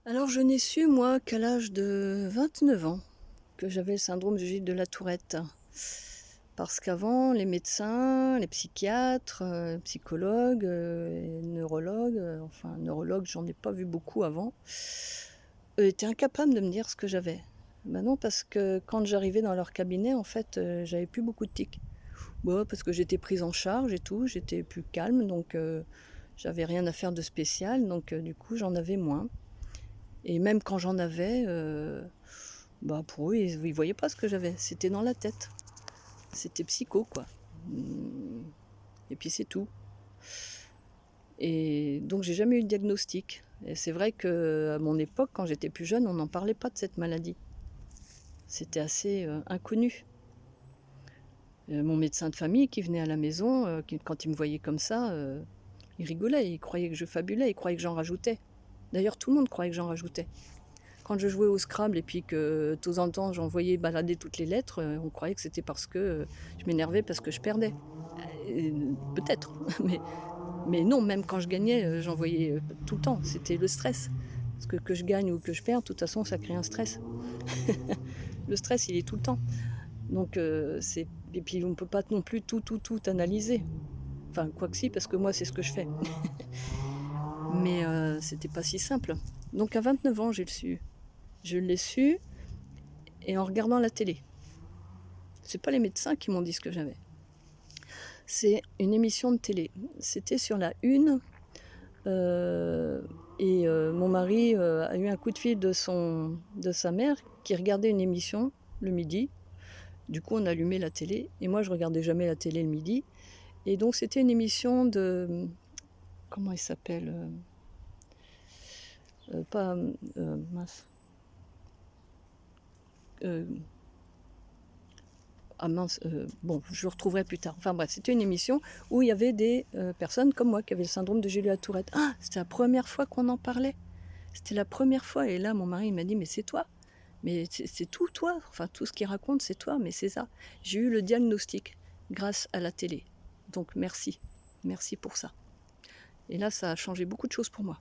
Alors je n'ai su, moi, qu'à l'âge de 29 ans, que j'avais le syndrome de Gilles de la Tourette. Parce qu'avant, les médecins, les psychiatres, psychologues, et neurologues, enfin neurologues, j'en ai pas vu beaucoup avant, étaient incapables de me dire ce que j'avais. Ben non, parce que quand j'arrivais dans leur cabinet, en fait, j'avais plus beaucoup de tics. Bah, parce que j'étais prise en charge et tout, j'étais plus calme, donc j'avais rien à faire de spécial, donc du coup j'en avais moins. Et même quand j'en avais, bah pour eux, ils voyaient pas ce que j'avais. C'était dans la tête. C'était psycho, quoi. Mmh. Et puis c'est tout. Et donc j'ai jamais eu de diagnostic. Et c'est vrai qu'à mon époque, quand j'étais plus jeune, on n'en parlait pas de cette maladie. C'était assez inconnu. Mon médecin de famille qui venait à la maison, quand il me voyait comme ça, il rigolait, il croyait que je fabulais, il croyait que j'en rajoutais. D'ailleurs, tout le monde croyait que j'en rajoutais. Quand je jouais au Scrabble et puis que de temps en temps j'envoyais balader toutes les lettres, on croyait que c'était parce que je m'énervais parce que je perdais. Peut-être, mais non, même quand je gagnais, j'envoyais tout le temps. C'était le stress. Parce que je gagne ou que je perds, de toute façon, ça crée un stress. Le stress, il est tout le temps. Donc, et puis on ne peut pas non plus tout analyser. Enfin, quoi que si, parce que moi, c'est ce que je fais. Mais c'était pas si simple. Donc à 29 ans, j'ai le su. Je l'ai su et en regardant la télé. C'est pas les médecins qui m'ont dit ce que j'avais. C'est une émission de télé. C'était sur la une. Mon mari a eu un coup de fil de sa mère qui regardait une émission le midi. Du coup, on allumait la télé. Et moi, je regardais jamais la télé le midi. Et donc, c'était une émission de... Comment il s'appelle Pas... mince. Ah mince, bon, je le retrouverai plus tard. Enfin bref, c'était une émission où il y avait des personnes comme moi qui avaient le syndrome de Gilles de la Tourette. Ah, c'était la première fois qu'on en parlait. C'était la première fois. Et là, mon mari m'a dit, mais c'est toi. Mais c'est tout toi. Enfin, tout ce qu'il raconte, c'est toi. Mais c'est ça. J'ai eu le diagnostic grâce à la télé. Donc merci. Merci pour ça. Et là, ça a changé beaucoup de choses pour moi.